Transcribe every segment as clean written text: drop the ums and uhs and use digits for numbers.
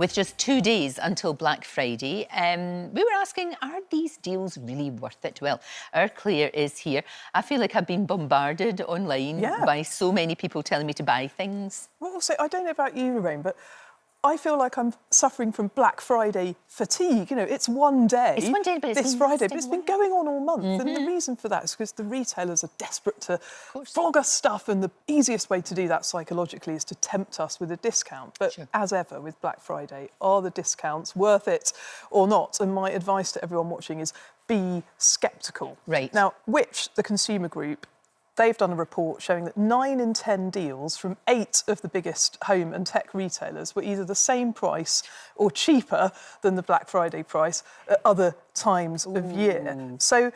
with just 2 days until Black Friday. We were asking, are these deals really worth it? Well, our Claer is here. I feel like I've been bombarded online by so many people telling me to buy things. Well, also, I don't know about you, Lorraine, but I feel like I'm suffering from Black Friday fatigue. You know, it's one day. It's one day, but it's this Friday, but it's been going on all month. And the reason for that is because the retailers are desperate to flog us stuff, and the easiest way to do that psychologically is to tempt us with a discount. But as ever with Black Friday, are the discounts worth it or not? And my advice to everyone watching is be sceptical. Right. Now, Which, the consumer group, they've done a report showing that 9 in 10 deals from 8 of the biggest home and tech retailers were either the same price or cheaper than the Black Friday price at other times of year. So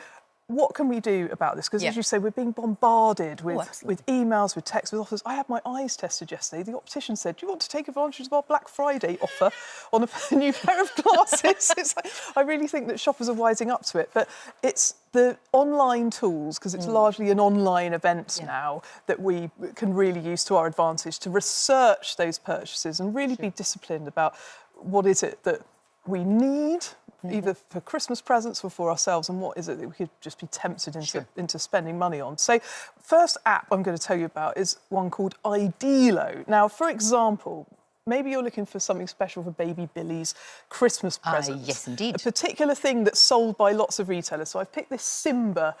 what can we do about this? Because as you say, we're being bombarded with emails, with texts, with offers. I had my eyes tested yesterday. The optician said, do you want to take advantage of our Black Friday offer on a new pair of glasses? It's like, I really think that shoppers are wising up to it. But it's the online tools, because it's largely an online event now, that we can really use to our advantage to research those purchases and really be disciplined about what is it that we need, either for Christmas presents or for ourselves, and what is it that we could just be tempted into spending money on. So, first app I'm going to tell you about is one called Idealo. Now, for example, maybe you're looking for something special for baby Billy's Christmas presents. Yes, indeed. A particular thing that's sold by lots of retailers. So I've picked this Simba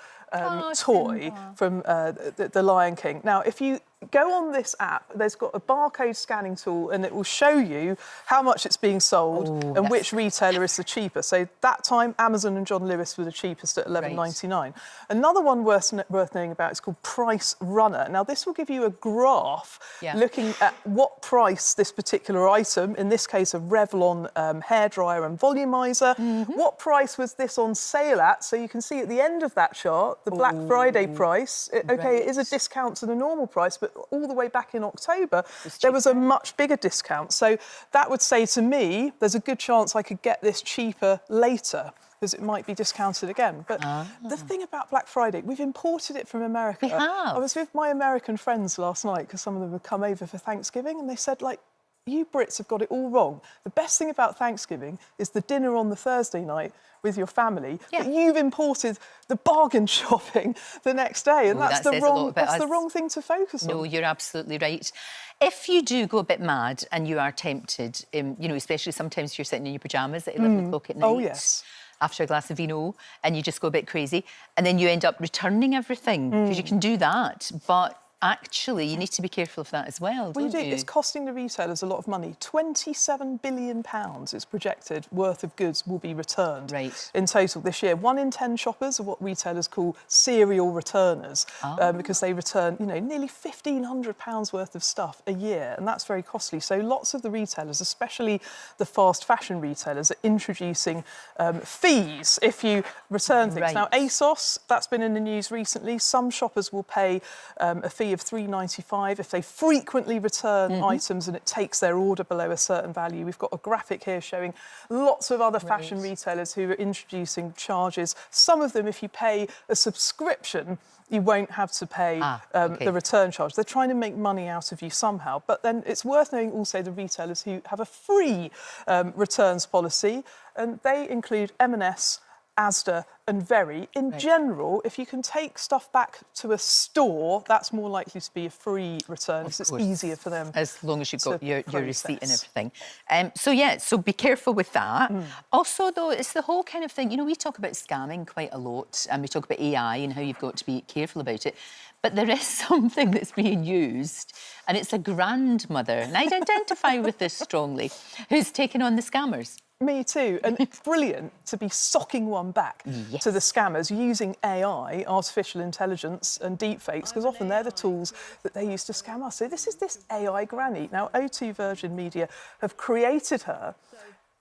toy from the Lion King. Now, if you go on this app, there's got a barcode scanning tool, and it will show you how much it's being sold and which retailer is the cheapest. So that time, Amazon and John Lewis were the cheapest at $11.99. Another one worth knowing about is called Price Runner. Now, this will give you a graph looking at what price this particular item, in this case a Revlon hairdryer and volumizer, what price was this on sale at? So you can see at the end of that chart, the Black Friday price. It is a discount to the normal price, but all the way back in October, there was a much bigger discount. So that would say to me, there's a good chance I could get this cheaper later, because it might be discounted again. But the thing about Black Friday, we've imported it from America. We have. I was with my American friends last night, because some of them had come over for Thanksgiving, and they said, like, you Brits have got it all wrong. The best thing about Thanksgiving is the dinner on the Thursday night with your family. But you've imported the bargain shopping the next day, and that's the wrong thing to focus on. No, you're absolutely right. If you do go a bit mad and you are tempted, you know, especially sometimes you're sitting in your pyjamas at 11 o'clock at night. After a glass of vino, and you just go a bit crazy, and then you end up returning everything, because you can do that, but actually, you need to be careful of that as well, don't you? It's costing the retailers a lot of money. £27 billion, it's projected, worth of goods will be returned in total this year. 1 in 10 shoppers are what retailers call serial returners, because they return, you know, nearly £1,500 worth of stuff a year, and that's very costly. So lots of the retailers, especially the fast fashion retailers, are introducing fees if you return things. Now, ASOS, that's been in the news recently. Some shoppers will pay a fee of £3.95 if they frequently return items and it takes their order below a certain value. We've got a graphic here showing lots of other fashion retailers who are introducing charges. Some of them, if you pay a subscription, you won't have to pay the return charge. They're trying to make money out of you somehow. But then it's worth knowing also the retailers who have a free returns policy, and they include M&S, Asda and Very. In general, if you can take stuff back to a store, that's more likely to be a free return, because it's easier for them. As long as you've got your receipt and everything. So be careful with that. Also, though, it's the whole kind of thing, you know, we talk about scamming quite a lot, and we talk about AI and how you've got to be careful about it. But there is something that's being used, and it's a grandmother, and I'd identify with this strongly, who's taken on the scammers. Me too, and it's brilliant to be socking one back to the scammers using AI, artificial intelligence and deepfakes, because often they're the tools that they use to scam us. So this is this AI granny. Now, O2 Virgin Media have created her.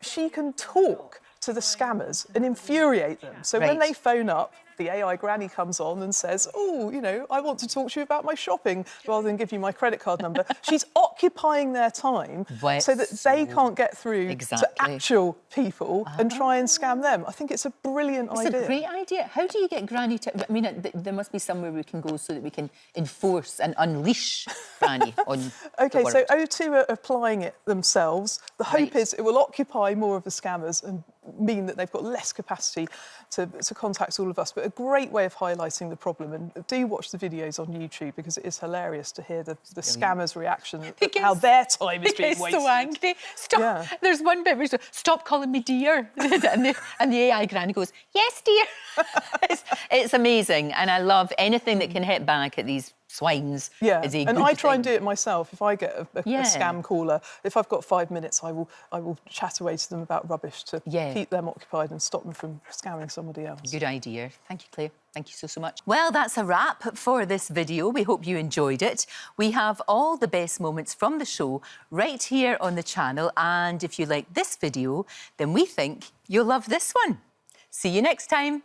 She can talk to the scammers and infuriate them. So when they phone up, the AI granny comes on and says, oh, you know, I want to talk to you about my shopping rather than give you my credit card number. She's occupying their time so that they can't get through to actual people and try and scam them. I think it's a brilliant idea. It's a great idea. How do you get granny to... I mean, there must be somewhere we can go so that we can enforce and unleash granny on OK, the so O2 are applying it themselves. The hope is it will occupy more of the scammers and mean that they've got less capacity to contact all of us. But a great way of highlighting the problem. And do watch the videos on YouTube because it is hilarious to hear the scammers' reaction, how their time is being wasted. So angry. Stop. Yeah. There's one bit where stop calling me dear. and the AI granny goes, yes, dear. it's amazing. And I love anything that can hit back at these swines. Yeah, and I try and do it myself. If I get a scam caller, if I've got 5 minutes, I will chat away to them about rubbish to keep them occupied and stop them from scamming somebody else. Good idea. Thank you, Claire. Thank you so much. Well, that's a wrap for this video. We hope you enjoyed it. We have all the best moments from the show right here on the channel. And if you like this video, then we think you'll love this one. See you next time.